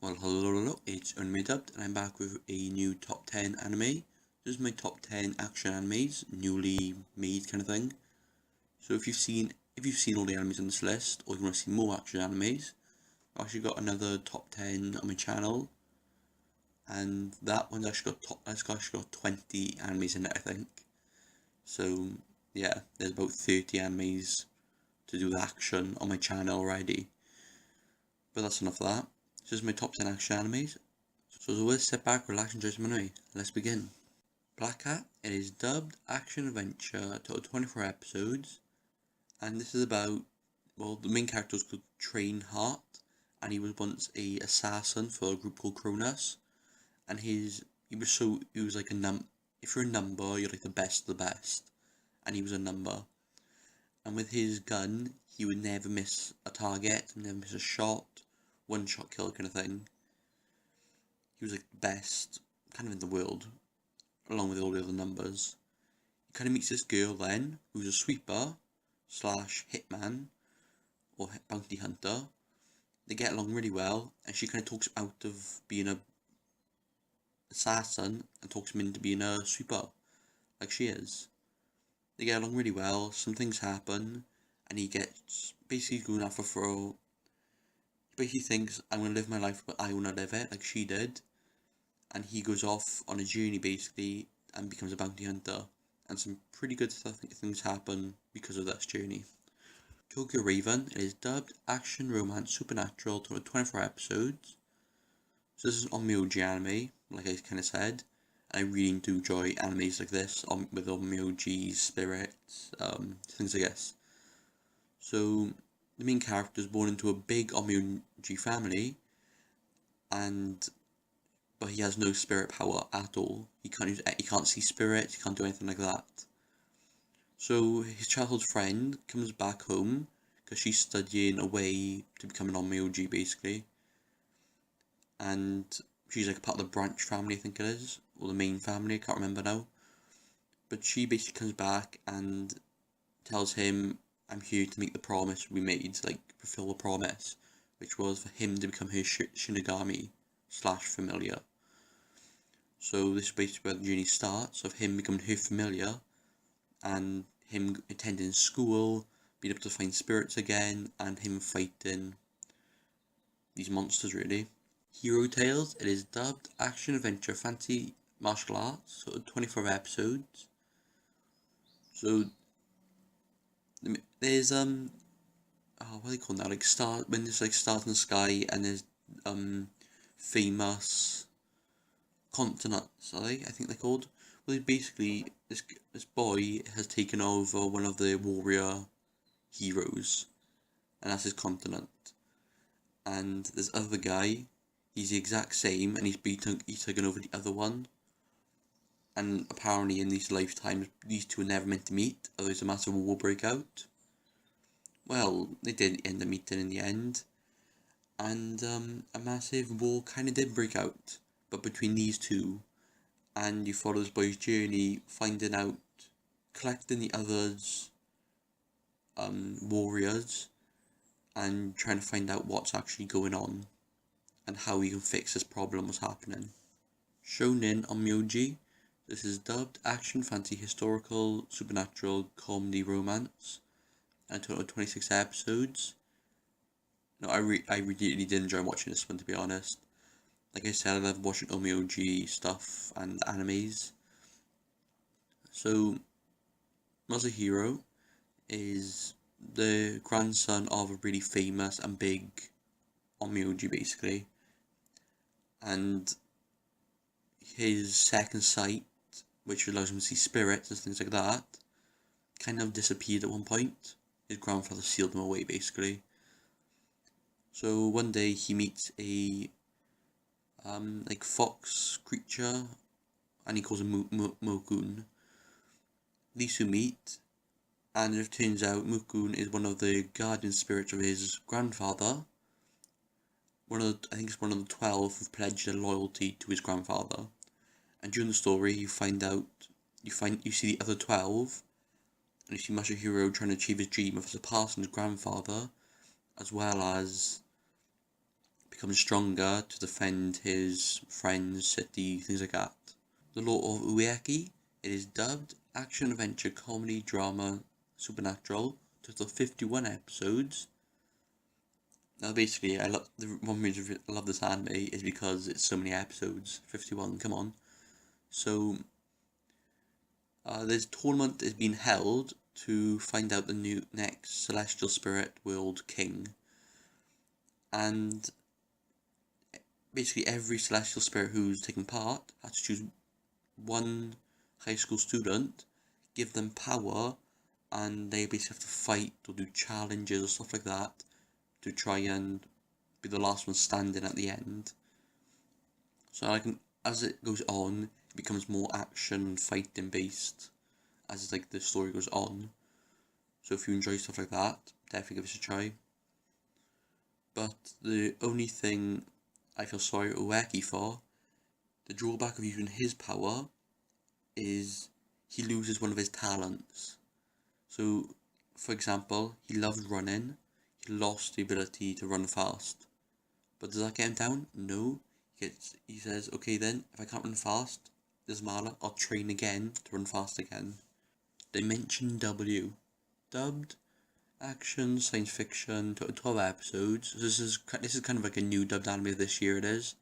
Well, hello, it's Unmade and I'm back with a new top 10 anime. This is my top 10 action animes, newly made kind of thing. So if you've seen all the animes on this list, or you want to see more action animes, I've actually got another top 10 on my channel, and that one's actually got 20 animes in it, I think. So yeah, there's about 30 animes to do the action on my channel already. But that's enough of that. This is my top 10 action animes. So as always, sit back, relax, and enjoy some anime. Let's begin. Black Cat, it is dubbed action adventure, total 24 episodes, and this is about, well, the main character was called Train Heart, and he was once a assassin for a group called Cronus, and he was like if you're a number, you're like the best of the best, and he was a number, and with his gun, he would never miss a target, never miss a shot, one shot kill kind of thing. He was like the best kind of in the world, along with all the other numbers. He kind of meets this girl then, who's a sweeper slash hitman or bounty hunter. They get along really well, and she kind of talks him out of being a assassin and talks him into being a sweeper, like she is. They get along really well. Some things happen, and he gets basically going off for a. He basically thinks, I'm gonna live my life, but I wanna live it like she did. And he goes off on a journey basically and becomes a bounty hunter, and some pretty good things happen because of this journey. Tokyo Raven, it is dubbed action romance supernatural to 24 episodes. So this is an Onmyouji anime, like I kind of said. I really do enjoy animes like this with Onmyouji spirits, things like this. So the main character is born into a big Onmyouji family, but he has no spirit power at all. He can't see spirits, he can't do anything like that. So his childhood friend comes back home because she's studying away to become an Onmyouji basically. And she's like part of the branch family, I think it is, or the main family, I can't remember now. But she basically comes back and tells him, I'm here to make the promise we made, like fulfill the promise, which was for him to become her Shinigami / familiar. So this is basically where the journey starts, of him becoming her familiar, and him attending school, being able to find spirits again, and him fighting these monsters really. Hero Tales, it is dubbed action adventure fantasy martial arts, so 24 episodes. So there's what do they call that? Like when there's like stars in the sky and there's famous continents, are they? I think they're called. Well, basically this boy has taken over one of the warrior heroes, and that's his continent. And this other guy, he's the exact same, and he's taken over the other one. And apparently in these lifetimes, these two are never meant to meet, otherwise a massive war break out. Well, they did end up meeting in the end, and a massive war kind of did break out, but between these two, and you follow this boy's journey, finding out, collecting the others' warriors, and trying to find out what's actually going on, and how we can fix this problem what's happening. Shonen Onmyouji, this is dubbed action fantasy historical supernatural comedy romance, and a total of 26 episodes. No, I really did enjoy watching this one, to be honest. Like I said, I love watching Onmyouji stuff and animes. So Masahiro is the grandson of a really famous and big Onmyouji basically, and his second sight, which allows him to see spirits and things like that, kind of disappeared at one point. His grandfather sealed him away basically. So one day he meets a like fox creature, and he calls him Mukun. These two meet, and it turns out Mukun is one of the guardian spirits of his grandfather. I think it's one of the 12 who've pledged their loyalty to his grandfather. And during the story, you see the other 12, and you see Masahiro trying to achieve his dream of surpassing his grandfather, as well as becomes stronger to defend his friends, city, things like that. The Law of Ueki, it is dubbed action, adventure, comedy, drama, supernatural, total 51 episodes. Now basically, the one reason I love this anime is because it's so many episodes, 51, come on. So, this tournament is being held to find out the next Celestial Spirit World King. And basically every Celestial Spirit who's taking part has to choose one high school student, give them power, and they basically have to fight or do challenges or stuff like that to try and be the last one standing at the end. So as it goes on, it becomes more action and fighting based as the story goes on. So if you enjoy stuff like that, definitely give it a try. But the only thing I feel sorry Ueki for, the drawback of using his power is he loses one of his talents. So, for example, he loved running, he lost the ability to run fast. But does that get him down? No. He says, okay then, if I can't run fast, doesn't matter, I'll train again to run fast again. Dimension W. Dubbed action, science fiction, 12 episodes. So this is kind of like a new dubbed anime this year it is.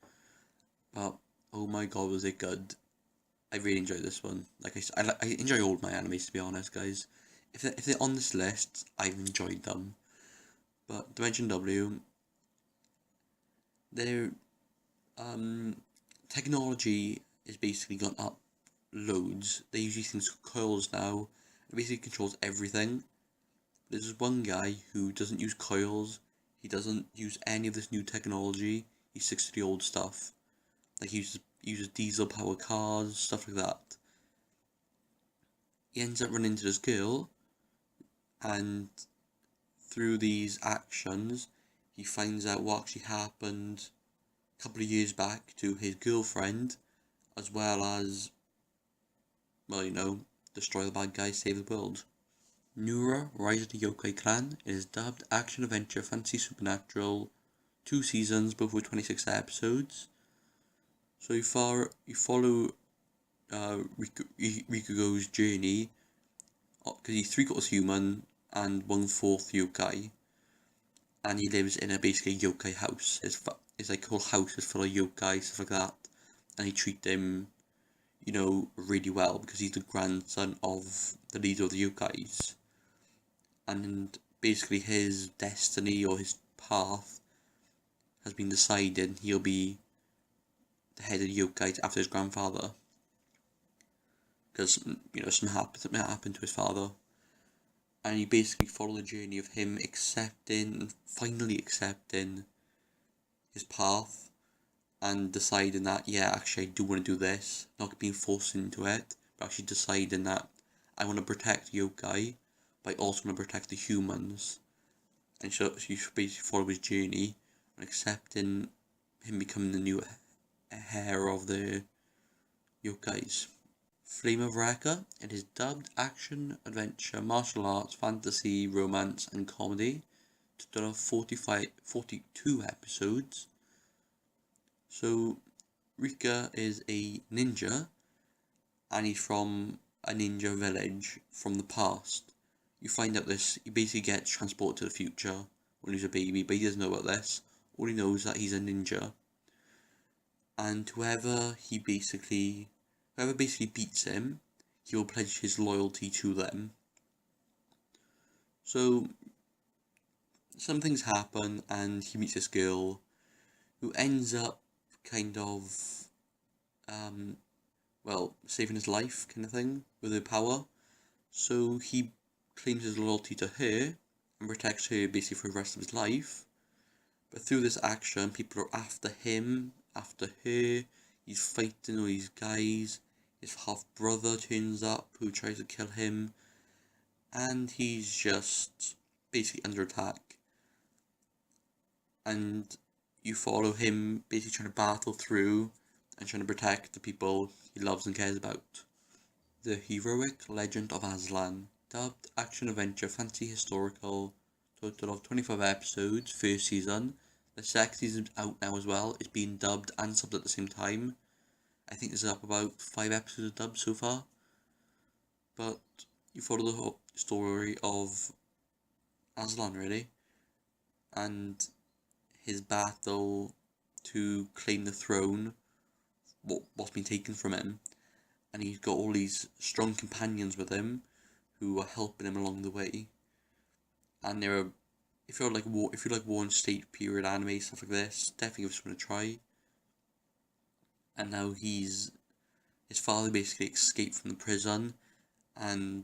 But, oh my god, was it good. I really enjoyed this one. I enjoy all my animes, to be honest, guys. If they're on this list, I've enjoyed them. But Dimension W, their technology is basically gone up loads. They use these things called coils now. It basically controls everything. There's one guy who doesn't use coils. He doesn't use any of this new technology. He sticks to the old stuff. He uses diesel powered cars, stuff like that. He ends up running into this girl, and through these actions, he finds out what actually happened a couple of years back to his girlfriend, as well as, destroy the bad guys, save the world. Nura, Rise of the Yokai Clan, is dubbed action, adventure, fantasy, supernatural, 2 seasons, both with 26 episodes. So you follow Rikugo's journey, because he's 3/4 human and 1/4 yokai, and he lives in a basically yokai house. His whole house is full of yokai, stuff like that, and he treats them, really well because he's the grandson of the leader of the yokais, and basically his destiny or his path has been decided. He'll be the head of the yokai after his grandfather, because something happened to his father, and you basically follow the journey of him finally accepting his path and deciding that, yeah, actually I do want to do this, not being forced into it, but actually deciding that I want to protect yokai, but I also want to protect the humans. And so you should basically follow his journey and accepting him becoming the new heir of the yokais. Flame of Recca, it is dubbed action, adventure, martial arts, fantasy, romance and comedy. Total of 42 episodes. So Recca is a ninja, and he's from a ninja village from the past. You find out he basically gets transported to the future when he's a baby, but he doesn't know about this. All he knows is that he's a ninja. And whoever basically beats him, he will pledge his loyalty to them. So some things happen, and he meets this girl who ends up kind of saving his life kind of thing with her power. So he claims his loyalty to her and protects her basically for the rest of his life. But through this action, people are after him, after her. He's fighting all these guys. His half brother turns up who tries to kill him, and he's just basically under attack. And you follow him basically trying to battle through and trying to protect the people he loves and cares about. The Heroic Legend of Arslan, dubbed action adventure fantasy historical, total of 25 episodes, first season. The second season's out now as well. It's being dubbed and subbed at the same time. I think there's up about 5 episodes of dubbed so far. But you follow the whole story of Arslan, really, and his battle to claim the throne, what's been taken from him, and he's got all these strong companions with him who are helping him along the way. And there are, if you like War and State period anime, stuff like this, definitely give this one a try. And now his father basically escaped from the prison, and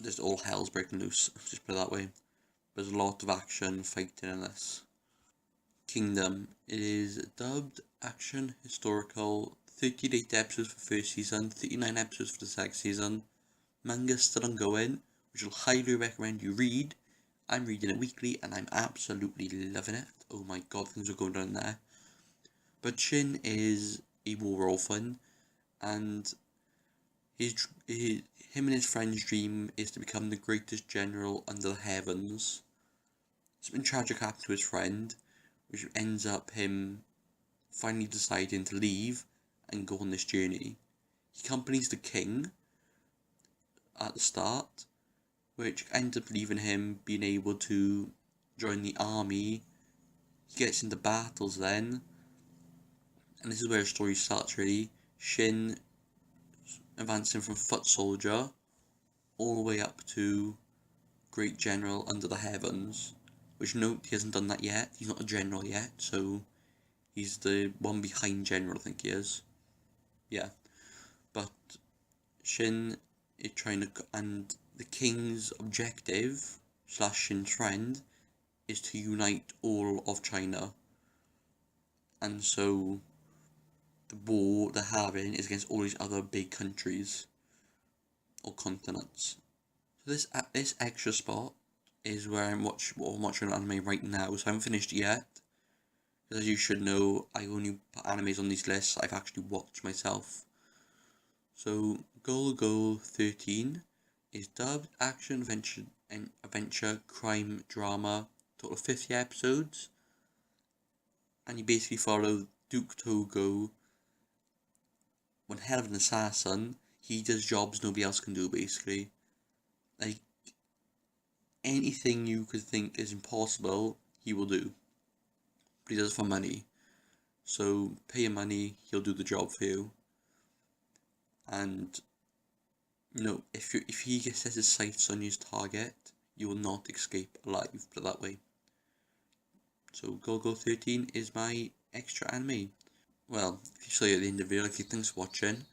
just all hell's breaking loose, just put it that way. There's a lot of action, fighting in this. Kingdom. It is dubbed, action, historical, 38 episodes for the first season, 39 episodes for the second season. Manga's still ongoing, which I'll highly recommend you read. I'm reading it weekly and I'm absolutely loving it. Oh my god, things are going down there. But Shin is a war orphan, and him and his friend's dream is to become the greatest general under the heavens. Something tragic happened to his friend, which ends up him finally deciding to leave and go on this journey. He accompanies the king at the start, which ends up leaving him being able to join the army. He gets into battles then, and this is where the story starts really. Shin advancing from foot soldier all the way up to great general under the heavens, which note, he hasn't done that yet. He's not a general yet, so he's the one behind general, I think he is. Yeah, but Shin is trying to, and the king's objective / Shin's friend is to unite all of China, and so the war they're having is against all these other big countries or continents. So this extra spot is where I'm watching anime right now. So I haven't finished it yet, because as you should know, I only put animes on these lists I've actually watched myself. So Golgo 13 is dubbed, action, adventure, crime, drama, total of 50 episodes, and you basically follow Duke Togo. One hell of an assassin. He does jobs nobody else can do, basically. Like, anything you could think is impossible, he will do. But he does it for money. So, pay him money, he'll do the job for you. And, if he sets his sights on his target, you will not escape alive, put it that way. So, Golgo 13 is my extra anime. Well, if you saw you at the end of the video, thanks for watching.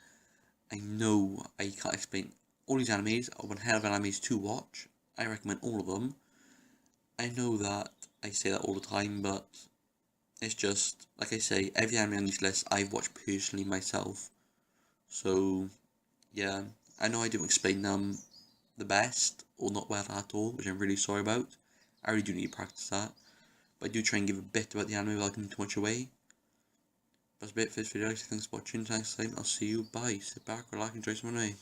I know I can't explain all these animes are one hell of animes to watch. I recommend all of them. I know that I say that all the time, but it's just, like I say, every anime on this list I've watched personally myself. So, yeah, I know I don't explain them the best, or not well at all, which I'm really sorry about. I really do need to practice that. But I do try and give a bit about the anime without giving too much away. That's a bit for this video. Thanks for watching. Thanks for time. I'll see you. Bye. Sit back, relax, enjoy some anime.